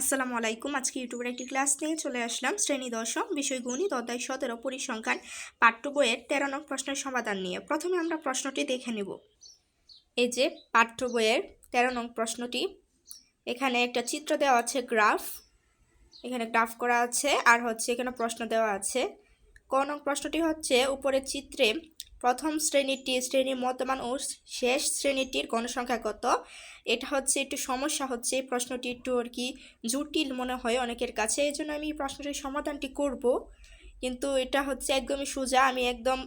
আসসালামু আলাইকুম। আজকে ইউটিউবের একটি ক্লাস নিয়ে চলে আসলাম শ্রেণী দশম বিষয় গণিত অধ্যায় 17 পরিসংখ্যান পাঠ্য বইয়ের 13 নং প্রশ্নের সমাধান নিয়ে। প্রথমে আমরা প্রশ্নটি দেখে নেব। এই যে পাঠ্য বইয়ের 13 নং প্রশ্নটি, এখানে একটা চিত্র দেওয়া আছে, গ্রাফ, এখানে গ্রাফ করা আছে, আর হচ্ছে এখানে প্রশ্ন দেওয়া আছে। ক নং প্রশ্নটি হচ্ছে উপরের চিত্রে প্রথম শ্রেণীর মধ্যমান ও শেষ শ্রেণীটির গণসংখ্যা কত। এটা হচ্ছে একটু সমস্যা হচ্ছে, এই প্রশ্নটি একটু আর কি জটিল মনে হয় অনেকের কাছে, এই জন্য আমি এই প্রশ্নটির সমাধানটি করব, কিন্তু এটা হচ্ছে একদমই সোজা, আমি একদম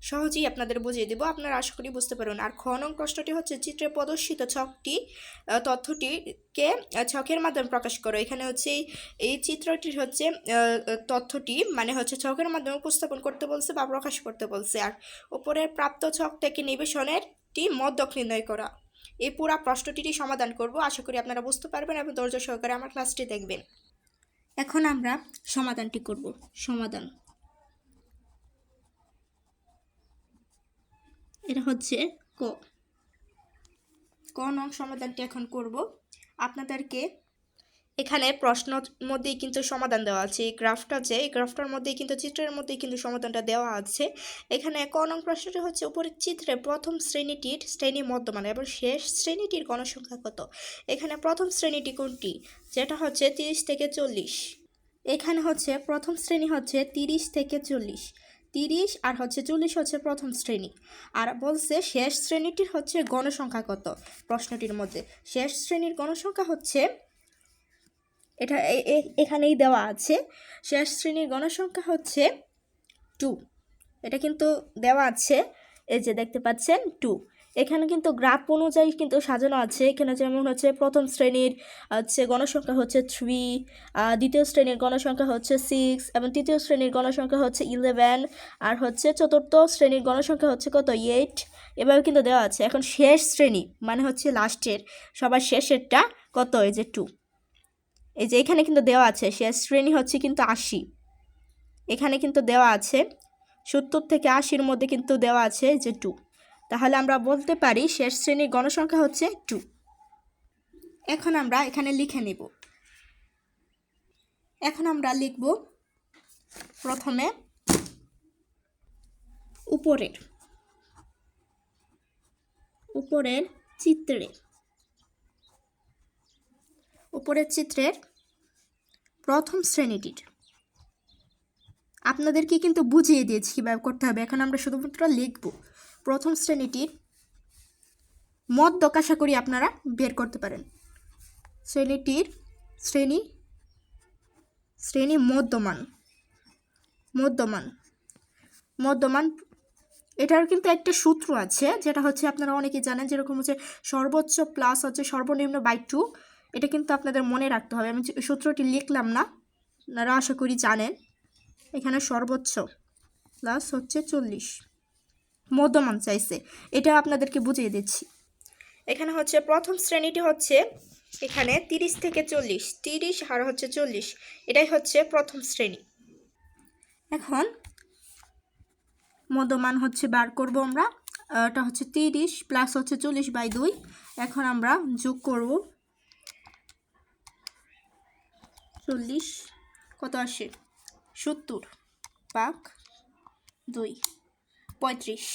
সহজেই আপনাদের বুঝিয়ে দেবো, আপনারা আশা করি বুঝতে পারবেন। আর খ নং প্রশ্নটি হচ্ছে চিত্রে প্রদর্শিত তথ্যটিকে ছকের মাধ্যমে প্রকাশ করো। এখানে হচ্ছে এই চিত্রটির হচ্ছে তথ্যটি মানে হচ্ছে ছকের মাধ্যমে উপস্থাপন করতে বলছে বা প্রকাশ করতে বলছে। আর উপরের প্রাপ্ত ছক থেকে নিবেশনেরটি মধ্যক নির্ণয় করা। এই পুরা প্রশ্নটির সমাধান করব, আশা করি আপনারা বুঝতে পারবেন এবং ধৈর্য সহকারে আমার ক্লাসটি দেখবেন। এখন আমরা সমাধানটি করব। সমাধান, এটা হচ্ছে ক নং সমাধানটি এখন করব। আপনাদেরকে এখানে প্রশ্নের মধ্যেই কিন্তু সমাধান দেওয়া আছে, এই গ্রাফটার মধ্যেই কিন্তু চিত্রের মধ্যেই কিন্তু সমাধানটা দেওয়া আছে। এখানে ক নং প্রশ্নটি হচ্ছে উপরের চিত্রে প্রথম শ্রেণীটির শ্রেণী মধ্যমান এবং শেষ শ্রেণীটির গণসংখ্যা কত। এখানে প্রথম শ্রেণীটি কোনটি, যেটা হচ্ছে 30 থেকে 40। এখানে হচ্ছে প্রথম শ্রেণী হচ্ছে 30 থেকে 40, 30 আর হচ্ছে 40 হচ্ছে প্রথম শ্রেণী। আর বলছে শেষ শ্রেণীটির হচ্ছে গণসংখ্যা কত। প্রশ্নটির মধ্যে শেষ শ্রেণীর গণসংখ্যা হচ্ছে এটা এখানেই দেওয়া আছে, শেষ শ্রেণীর গণসংখ্যা হচ্ছে 2। এটা কিন্তু দেওয়া আছে, এই যে দেখতে পাচ্ছেন 2। এখানে কিন্তু গ্রাফ অনুযায়ী কিন্তু সাজানো আছে। এখানে যেমন হচ্ছে প্রথম শ্রেণীর হচ্ছে গণসংখ্যা হচ্ছে 3, দ্বিতীয় শ্রেণীর গণসংখ্যা হচ্ছে 6 এবং তৃতীয় শ্রেণীর গণসংখ্যা হচ্ছে 11, আর হচ্ছে চতুর্থ শ্রেণীর গণসংখ্যা হচ্ছে কত 8, এভাবে কিন্তু দেওয়া আছে। এখন শেষ শ্রেণী মানে হচ্ছে লাস্টের সবার শেষেরটা কত, এই যে 2। এই যে এখানে কিন্তু দেওয়া আছে শেষ শ্রেণী হচ্ছে কিন্তু 80, এখানে কিন্তু দেওয়া আছে 70 থেকে 80-র মধ্যে কিন্তু দেওয়া আছে যে 2। তাহলে আমরা বলতে পারি শেষ শ্রেণীর গণসংখ্যা হচ্ছে 2। এখন আমরা এখানে লিখে নেব। এখন আমরা লিখব প্রথমে উপরের চিত্রের প্রথম শ্রেণীটির, আপনাদেরকে কিন্তু বুঝিয়ে দিয়েছি কীভাবে করতে হবে। এখন আমরা শুধুমাত্র লিখব প্রথম শ্রেণীটির মধ্যক, আশা করি আপনারা বের করতে পারেন। শ্রেণী মধ্যমান এটার কিন্তু একটা সূত্র আছে, যেটা হচ্ছে আপনারা অনেকেই জানেন, যেরকম হচ্ছে সর্বোচ্চ প্লাস হচ্ছে সর্বনিম্ন বাই 2। এটা কিন্তু আপনাদের মনে রাখতে হবে। আমি সূত্রটি লিখলাম না, আপনারা আশা করি জানেন। এখানে সর্বোচ্চ প্লাস হচ্ছে 40, মধ্যমান চাইছে, এটা আপনাদেরকে বুঝিয়ে দিচ্ছি। এখানে হচ্ছে প্রথম শ্রেণীটি হচ্ছে এখানে 30 থেকে 40, 30 আর হচ্ছে 40, এটাই হচ্ছে প্রথম শ্রেণী। এখন মধ্যমান হচ্ছে বার করব আমরা, এটা হচ্ছে 30 প্লাস হচ্ছে 40/2। এখন আমরা যোগ করব 40 কত আসে 70/2 35।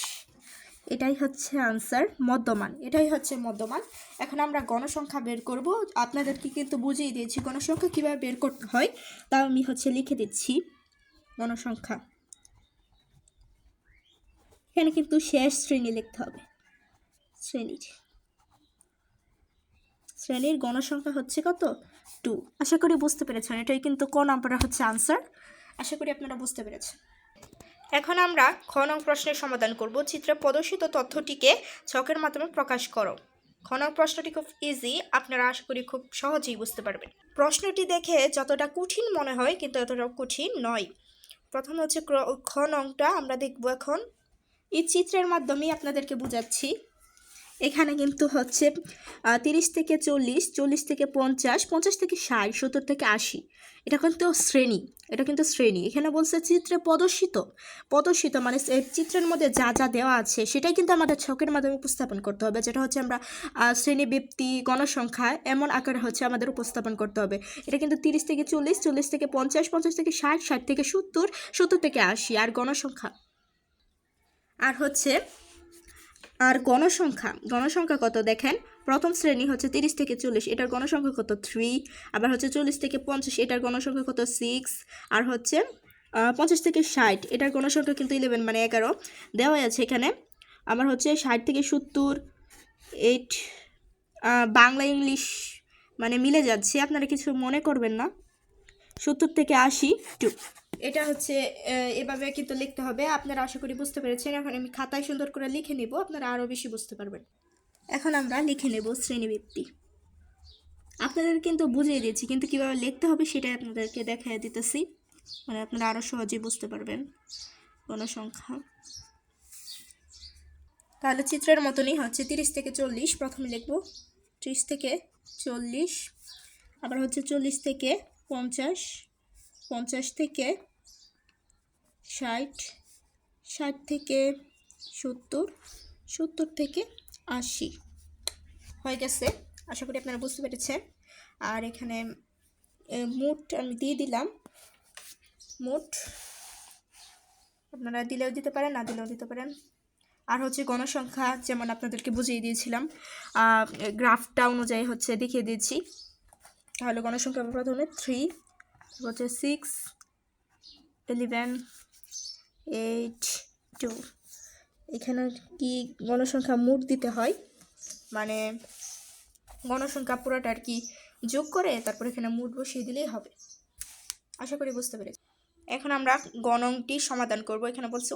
এটাই হচ্ছে আনসার, মধ্যমান, এটাই হচ্ছে মধ্যমান। এখন আমরা গণসংখ্যা বের করব। আপনাদেরকে কিন্তু বুঝিয়ে দিয়েছি গণসংখ্যা কীভাবে বের করতে হয়, তাও আমি হচ্ছে লিখে দিচ্ছি। গণসংখ্যা এখানে কিন্তু শেষ শ্রেণী লিখতে হবে। শ্রেণীর গণসংখ্যা হচ্ছে কত 2। আশা করি বুঝতে পেরেছেন, এটাই কিন্তু ক নাম্বারে হচ্ছে আনসার। আশা করি আপনারা বুঝতে পেরেছেন। এখন আমরা খ নং প্রশ্নের সমাধান করব। চিত্রে প্রদর্শিত তথ্যটিকে ছকের মাধ্যমে প্রকাশ করো। খ নং প্রশ্নটি খুব ইজি, আপনারা আশা করি খুব সহজেই বুঝতে পারবেন। প্রশ্নটি দেখে যতটা কঠিন মনে হয় কিন্তু এতটা কঠিন নয়। প্রথম হচ্ছে খ নংটা আমরা দেখব। এখন এই চিত্রের মাধ্যমেই আপনাদেরকে বুঝাচ্ছি। এখানে কিন্তু হচ্ছে 30 থেকে 40, 40 থেকে 50, 50 থেকে 60, 70 থেকে 80। এটা কিন্তু শ্রেণী, এটা কিন্তু শ্রেণী। এখানে বলছে চিত্রে প্রদর্শিত, প্রদর্শিত মানে চিত্রের মধ্যে যা যা দেওয়া আছে সেটাই কিন্তু আমাদের ছকের মাধ্যমে উপস্থাপন করতে হবে, যেটা হচ্ছে আমরা শ্রেণী, ব্যক্তি, গণসংখ্যা এমন আকারে হচ্ছে আমাদের উপস্থাপন করতে হবে। এটা কিন্তু 30 থেকে 40, 40 থেকে 50, 50 থেকে 60, 60 থেকে 70, 70 থেকে 80 আর গণসংখ্যা। আর হচ্ছে গণসংখ্যা কত দেখেন, প্রথম শ্রেণী হচ্ছে 30 থেকে 40, এটার গণসংখ্যা কত 3। আবার হচ্ছে 40 থেকে 50, এটার গণসংখ্যা কত 6। আর হচ্ছে 50 থেকে 60, এটার গণসংখ্যা কিন্তু 11 মানে 11 দেওয়া আছে এখানে। আবার হচ্ছে 60 থেকে 70, 8। বাংলা ইংলিশ মানে মিলে যাচ্ছে, আপনারা কিছু মনে করবেন না। 70 থেকে 80 2। এটা হচ্ছে এভাবে কিন্তু লিখতে হবে। আপনারা আশা করি বুঝতে পেরেছেন। এখন আমি খাতায় সুন্দর করে লিখে নেব, আপনারা আরও বেশি বুঝতে পারবেন। এখন আমরা লিখে নেব শ্রেণীবৃত্তি। আপনাদের কিন্তু বুঝিয়ে দিয়েছি, কিন্তু কীভাবে লিখতে হবে সেটাই আপনাদেরকে দেখাই দিতেছি, মানে আপনারা আরও সহজেই বুঝতে পারবেন। গণসংখ্যা তাহলে চিত্রের মতনই হচ্ছে 30 থেকে 40 প্রথমে লিখব, 30 থেকে 40। আবার হচ্ছে 40 থেকে 50, 50 থেকে 60, 60 থেকে 70, 70 থেকে 80 হয়ে গেছে। আশা করি আপনারা বুঝতে পেরেছেন। আর এখানে মোট আমি দিয়ে দিলাম, মোট আপনারা দিলেও দিতে পারেন, না দিলেও দিতে পারেন। আর হচ্ছে গণসংখ্যা যেমন আপনাদেরকে বুঝিয়ে দিয়েছিলাম, গ্রাফটা অনুযায়ী হচ্ছে দেখিয়ে দিয়েছি। তাহলে গণসংখ্যা প্রথমে 3, হচ্ছে 6, 11, 8, 2। এখানে কি গণসংখ্যা মোট দিতে হয়, মানে গণসংখ্যা পুরোটা আর কি যোগ করে তারপর এখানে মোট বসিয়ে দিলেই হবে। আশা করি বুঝতে পেরেছি। এখন আমরা গণংটি সমাধান করব। এখানে বলছে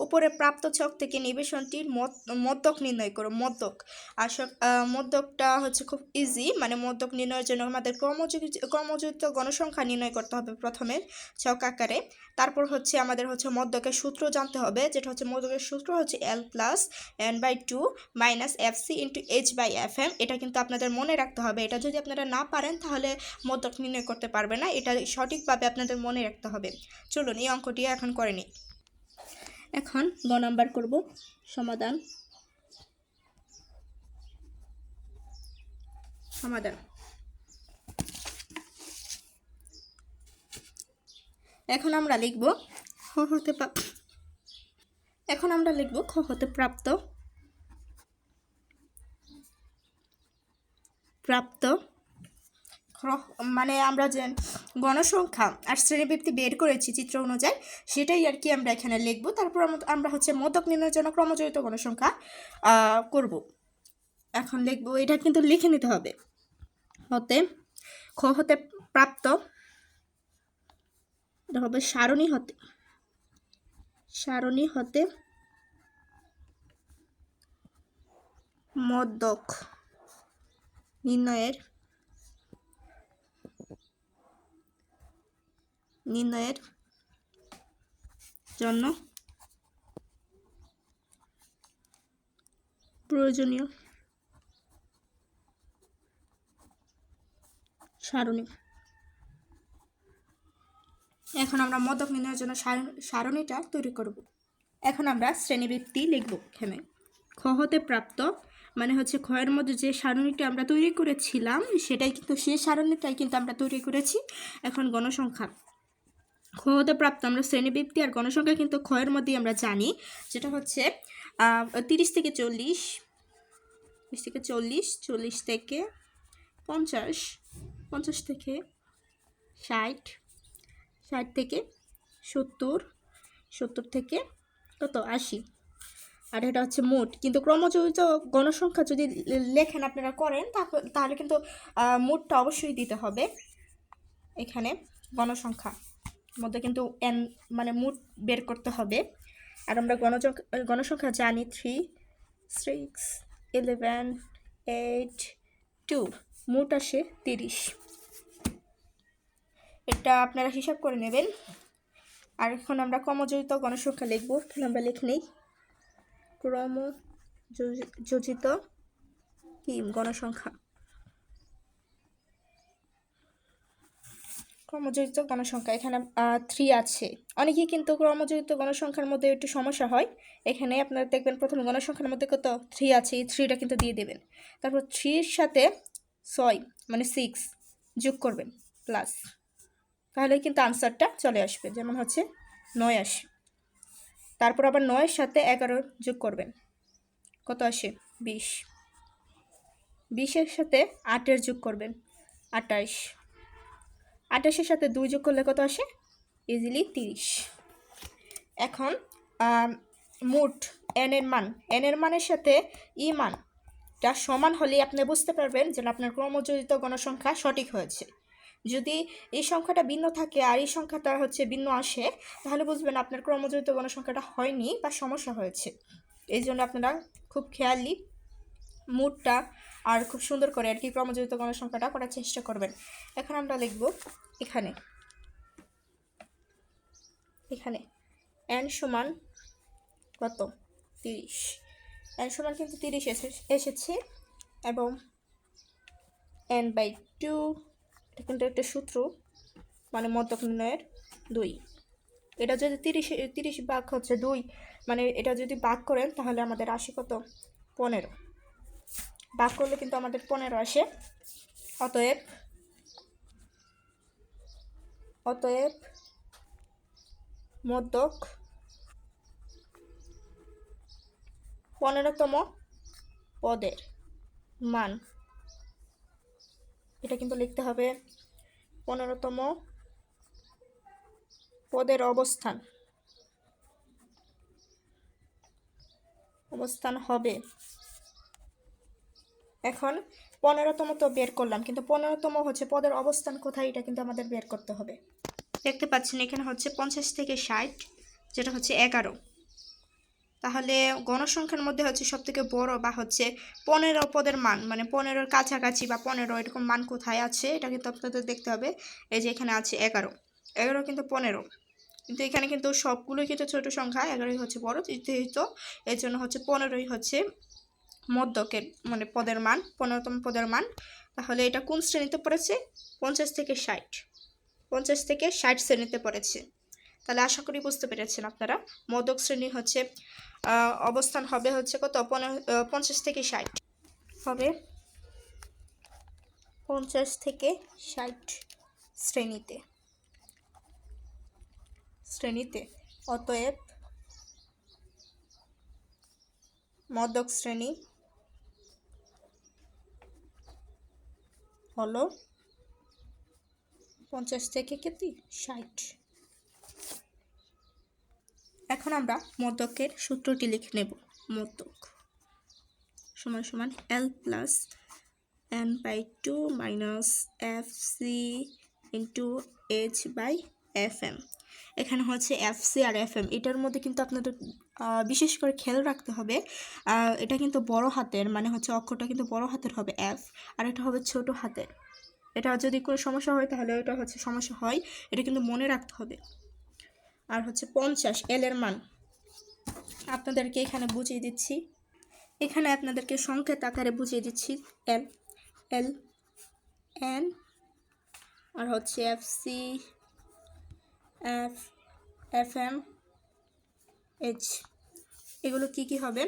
উপরে প্রাপ্ত ছক থেকে নিবেশনটির মদ্যক নির্ণয় করো। মদ্যক মদ্যকটা হচ্ছে খুব ইজি, মানে মদ্যক নির্ণয়ের জন্য আমাদের ক্রমযুক্ত গণসংখ্যা নির্ণয় করতে হবে প্রথমে ছক আকারে। তারপর হচ্ছে আমাদের হচ্ছে মদ্যকের সূত্র জানতে হবে, যেটা হচ্ছে মদ্যকের সূত্র হচ্ছে L+N/2 - FC × H/FM। এটা কিন্তু আপনাদের মনে রাখতে হবে। এটা যদি আপনারা না পারেন তাহলে মদ্যক নির্ণয় করতে পারবে না, এটা সঠিকভাবে আপনাদের মনে রাখতে হবে। চলুন এই অঙ্কটি এখন করে নিই। এখন গ নাম্বার করব সমাধান। এখন আমরা লিখব খ হতে প্রাপ্ত মানে আমরা যে গণসংখ্যা আর শ্রেণীবৃত্তি বের করেছি চিত্র অনুযায়ী, সেটাই আর কি আমরা এখানে লিখব। তারপর আমরা হচ্ছে মদ্যক নির্ণয়ের জন্য ক্রমজড়িত গণসংখ্যা করব। এখন লিখব, এটা কিন্তু লিখে নিতে হবে। খ হতে প্রাপ্ত, এটা হবে সারণী হতে মদ্যক নির্ণয়ের জন্য প্রয়োজনীয় সারণী। এখন আমরা মদ্যক নির্ণয়ের জন্য সারণীটা তৈরি করব। এখন আমরা শ্রেণীবৃত্তি লিখব। এখানে খ হতে প্রাপ্ত মানে হচ্ছে ক্ষয়ের মধ্যে যে সারণীটা আমরা তৈরি করেছিলাম সেটাই কিন্তু সেই সারণীটাই কিন্তু আমরা তৈরি করেছি। এখন গণসংখ্যা খ হতে প্রাপ্ত, আমরা শ্রেণীবৃত্তি আর গণসংখ্যা কিন্তু ক্ষয়ের মধ্যেই আমরা জানি, যেটা হচ্ছে 30 থেকে 40, 40 থেকে 50, 50 থেকে 60, 60 থেকে 70, 70 থেকে কত 80। আর এটা হচ্ছে মোট। কিন্তু ক্রমজড়িত গণসংখ্যা যদি লেখেন আপনারা করেন তাহলে কিন্তু মোটটা অবশ্যই দিতে হবে। এখানে গণসংখ্যা মধ্যে কিন্তু মানে মোট বের করতে হবে। আর আমরা গণসংখ্যা জানি 3, 6, 11, 8, 2, মোট আসে 30। এটা আপনারা হিসাব করে নেবেন। আর এখন আমরা ক্রমযোজিত গণসংখ্যা লিখব। এখন আমরা লিখে নেই ক্রমযোজিত কি গণসংখ্যা, ক্রমজড়িত গণসংখ্যা। এখানে 3 আছে। অনেকেই কিন্তু ক্রমজড়িত গণসংখ্যার মধ্যে একটু সমস্যা হয়। এখানে আপনারা দেখবেন প্রথমে গণসংখ্যার মধ্যে কত 3 আছে, এই 3টা কিন্তু দিয়ে দেবেন। তারপর 3-র সাথে 6 মানে 6 যোগ করবেন প্লাস, তাহলে কিন্তু আনসারটা চলে আসবে। যেমন হচ্ছে 9 আসে। তারপর আবার 9-এর সাথে 11 যোগ করবেন, কত আসে 20। 20-এর সাথে 8-এর যোগ করবেন 28। 28-এর সাথে 2 যোগ করলে কত আসে, ইজিলি 30। এখন মোট এর মানের সাথে ই মানটা সমান হলেই আপনি বুঝতে পারবেন যে আপনার ক্রমজড়িত গণসংখ্যা সঠিক হয়েছে। যদি এই সংখ্যাটা ভিন্ন থাকে আর এই সংখ্যাটা হচ্ছে ভিন্ন আসে, তাহলে বুঝবেন আপনার ক্রমজড়িত গণসংখ্যাটা হয়নি বা সমস্যা হয়েছে। এই জন্য আপনারা খুব খেয়ালি মোটটা আর খুব সুন্দর করে আর কি ক্রমজড়িত গণসংখ্যাটা করার চেষ্টা করবেন। এখন আমরা লিখব এখানে n সমান কত 30। n সমান কিন্তু 30 এসেছে এবং n/2 এটা কিন্তু একটা সূত্র, মানে মধ্যক নির্ণয়ের 2। এটা যদি 30 ভাগ হচ্ছে 2, মানে এটা যদি ভাগ করেন তাহলে আমাদের আসে কত 15। ভাগ করলে কিন্তু আমাদের 15 আসে। অতএব মধ্যক 15তম পদের মান, এটা কিন্তু লিখতে হবে 15তম পদের অবস্থান হবে। এখন 15তম তো বের করলাম, কিন্তু 15তম হচ্ছে পদের অবস্থান কোথায়, এটা কিন্তু আমাদের বের করতে হবে। দেখতে পাচ্ছেন এখানে হচ্ছে 50 থেকে 60, যেটা হচ্ছে 11। তাহলে গণসংখ্যার মধ্যে হচ্ছে সবথেকে বড় বা হচ্ছে 15 পদের মান, মানে 15-র কাছাকাছি বা 15 এরকম মান কোথায় আছে, এটা কিন্তু আপনাদের দেখতে হবে। এই যে এখানে আছে 11 কিন্তু 15, কিন্তু এখানে কিন্তু সবগুলোই কিন্তু ছোট সংখ্যা, 11ই হচ্ছে বড়, যেহেতু এর জন্য হচ্ছে 15ই হচ্ছে মধ্যকের মানে পদের মান, 15তম পদের মান। তাহলে এটা কোন শ্রেণীতে পড়েছে, 50 থেকে 60 শ্রেণীতে পড়েছে। তাহলে আশা করি বুঝতে পেরেছেন আপনারা। মধ্যক শ্রেণী হচ্ছে অবস্থান হবে হচ্ছে কত 50 থেকে 60 হবে, 50 থেকে 60 শ্রেণীতে। অতএব মধ্যক শ্রেণী হলো 50 থেকে 60। এখন আমরা মধ্যকের সূত্রটি লিখে নেব। মধ্যক সমান সমান L plus n/2 minus FC into H/FM। এখানে হচ্ছে FC আর FM, এটার মধ্যে কিন্তু আপনাদের বিশেষ করে খেয়াল রাখতে হবে, এটা কিন্তু বড় হাতের, মানে হচ্ছে অক্ষরটা কিন্তু বড় হাতের হবে F, আর এটা হবে ছোট হাতের। এটা যদি কোনো সমস্যা হয় তাহলে এটা হচ্ছে সমস্যা হয়, এটা কিন্তু মনে রাখতে হবে। আর হচ্ছে 50 L এর মান আপনাদেরকে এখানে বুঝিয়ে দিচ্ছি, এখানে আপনাদেরকে সংকেত আকারে বুঝিয়ে দিচ্ছি। L N আর হচ্ছে FC FM H, এগুলো কি হবে।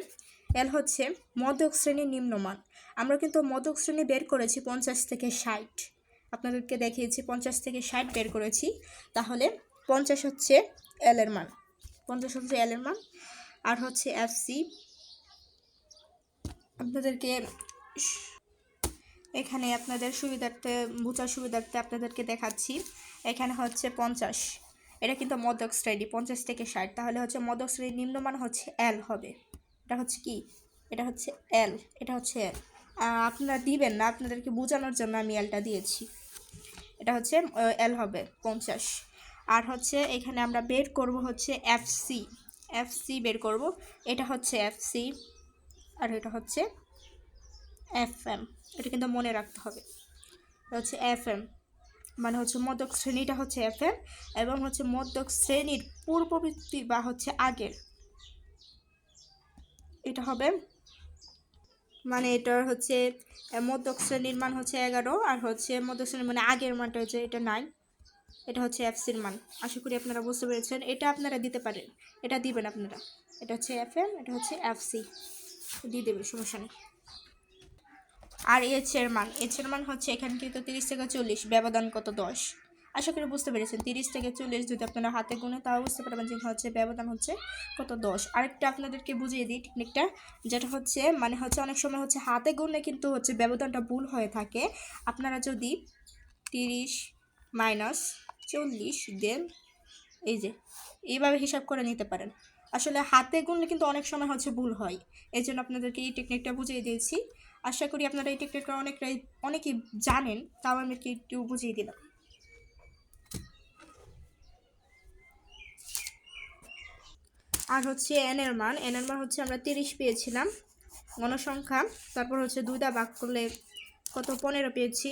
L হচ্ছে মধ্যক শ্রেণীর নিম্নমান। আমরা কিন্তু মধ্যক শ্রেণী বের করেছি 50 থেকে 60, আপনাদেরকে দেখিয়েছি 50 থেকে 60 বের করেছি। তাহলে 50 হচ্ছে L এর মান, 50 হচ্ছে L এর মান। আর হচ্ছে FC, আপনাদেরকে এখানে আপনাদের সুবিধার্থে বোঝার সুবিধার্থে আপনাদেরকে দেখাচ্ছি। এখানে হচ্ছে 50, এটা কিন্তু মধ্যক শ্রেণী 50 থেকে 60, তাহলে হচ্ছে মধ্যক শ্রেণীর নিম্নমান হচ্ছে L হবে। এটা হচ্ছে কি, এটা হচ্ছে L, এটা হচ্ছে L। আপনারা দিবেন না, আপনাদেরকে বোঝানোর জন্য আমি Lটা দিয়েছি। এটা হচ্ছে L হবে 50। আর হচ্ছে এখানে আমরা বের করব হচ্ছে FC বের করব, এটা হচ্ছে FC আর এটা হচ্ছে FM, এটা কিন্তু মনে রাখতে হবে। এটা হচ্ছে FM, মানে হচ্ছে মধ্যক শ্রেণীটা হচ্ছে FM, এবং হচ্ছে মধ্যক শ্রেণীর পূর্ববর্তী বা হচ্ছে আগের, এটা হবে মানে এটার হচ্ছে মধ্যক শ্রেণীর মান হচ্ছে 11, আর হচ্ছে মধ্যক শ্রেণীর মানে আগের মানটা হচ্ছে এটা 9, এটা হচ্ছে এফসির মান। আশা করি আপনারা বুঝতে পেরেছেন। এটা আপনারা দিতে পারেন, এটা দিবেন আপনারা, এটা হচ্ছে এফএম, এটা হচ্ছে এফসি, দিয়ে দেবেন, সমস্যা নেই। আর এইচের মান হচ্ছে এখানে কিন্তু 30 থেকে 40, ব্যবধান কত 10। আশা করি বুঝতে পেরেছেন। 30 থেকে 40 যদি আপনারা হাতে গুনে তাও বুঝতে পারবেন যে হচ্ছে ব্যবধান হচ্ছে কত 10। আরেকটা আপনাদেরকে বুঝিয়ে দিই টেকনিকটা, যেটা হচ্ছে মানে হচ্ছে অনেক সময় হচ্ছে হাতে গুনে কিন্তু হচ্ছে ব্যবধানটা ভুল হয়ে থাকে। আপনারা যদি 30 মাইনাস 40 দেন এই যে এইভাবে হিসাব করে নিতে পারেন। আসলে হাতে গুনলে কিন্তু অনেক সময় হচ্ছে ভুল হয়, এই জন্য আপনাদেরকে এই টেকনিকটা বুঝিয়ে দিয়েছি। আশা করি আপনারা এই টেকনিকটা অনেকেই জানেন, তাও আমি একটু বুঝিয়ে দিলাম। আর হচ্ছে এনের মান হচ্ছে আমরা 30 পেয়েছিলাম গণসংখ্যা, তারপর হচ্ছে 2 দা ভাগ করলে কত 15 পেয়েছি।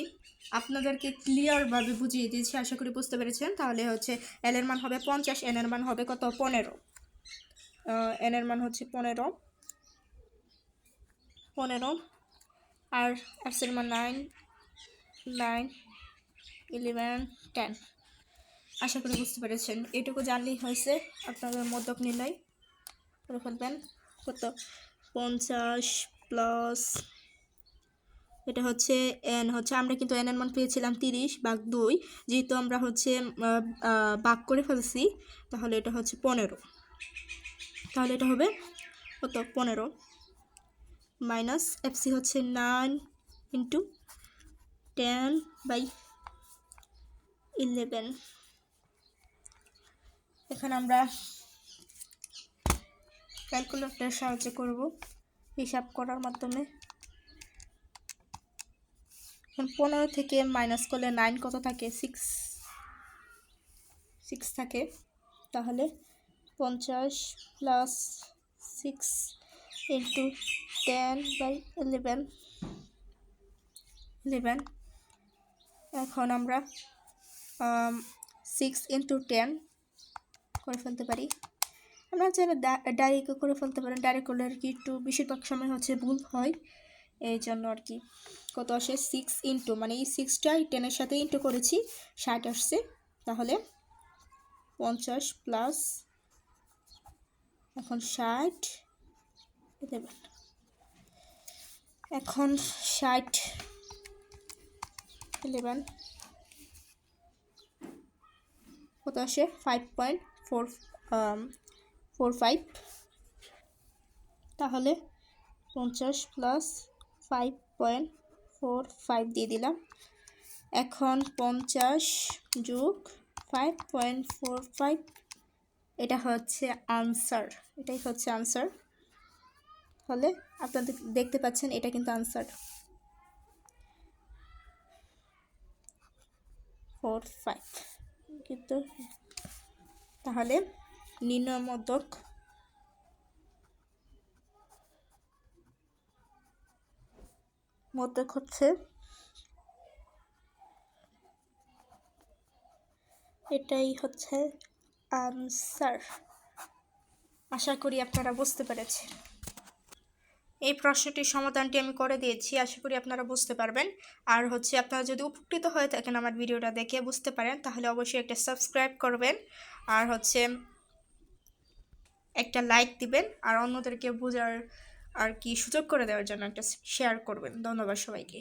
আপনাদেরকে ক্লিয়ারভাবে বুঝিয়ে দিয়েছি, আশা করি বুঝতে পেরেছেন। তাহলে হচ্ছে এল এর মান হবে 50, এন এর মান হবে কত 15, এন এর মান হচ্ছে 15, আর এফ এর মান 9, 11, 10। আশা করি বুঝতে পেরেছেন। এটুকু জানলেই হয়েছে, আপনাদের মধ্যক নির্ণয় করে ফেলবেন। কত 50 প্লাস এটা হচ্ছে এন, হচ্ছে আমরা কিন্তু এন এর মান পেয়েছিলাম 30 ভাগ 2, যেহেতু আমরা হচ্ছে ভাগ করে ফেলছি, তাহলে এটা হচ্ছে 15, তাহলে এটা হবে কত 15 মাইনাস এফসি হচ্ছে 9 ইন্টু 10/11। এখানে আমরা ক্যালকুলেটরের সাহায্যে করব হিসাব করার মাধ্যমে। 15 থেকে মাইনাস করলে 9 কত থাকে 6 থাকে, তাহলে 50 প্লাস 6 ইন্টু 10/11। এখন আমরা 6 ইন্টু 10 করে ফেলতে পারি। আমরা যারা ডাইরেক্ট করে ফেলতে পারেন, ডাইরেক্ট করলে আর কি একটু বেশিরভাগ সময় হচ্ছে ভুল হয়, এই জন্য আর কি। কত আসে 6 ইন্টু, মানে এই 6টা 10-এর সাথে ইন্টু করেছি, 60 আসছে। তাহলে 50 প্লাস এখন 60 11, এখন 60 11 কত আসে 5.45। তাহলে 50 প্লাস 5.45 দিয়ে দিলাম। এখন 50 যোগ 5.45, এটা হচ্ছে আনসার, এটাই হচ্ছে আনসার। তাহলে আপনারা দেখতে পাচ্ছেন এটা কিন্তু আনসার 45 কিন্তু। তাহলে নির্ণয় মধ্যক হচ্ছে এটাই হচ্ছে আনসার। আশা করি আপনারা বুঝতে পেরেছেন। এই প্রশ্নটির সমাধানটি আমি করে দিয়েছি, আশা করি আপনারা বুঝতে পারবেন। আর হচ্ছে আপনারা যদি উপকৃত হয়ে থাকেন আমার ভিডিওটা দেখে বুঝতে পারেন, তাহলে অবশ্যই একটা সাবস্ক্রাইব করবেন, আর হচ্ছে একটা লাইক দিবেন, আর অন্যদেরকে বোঝার আর কি সুযোগ করে দেওয়ার জন্য একটা শেয়ার করবেন। ধন্যবাদ সবাইকে।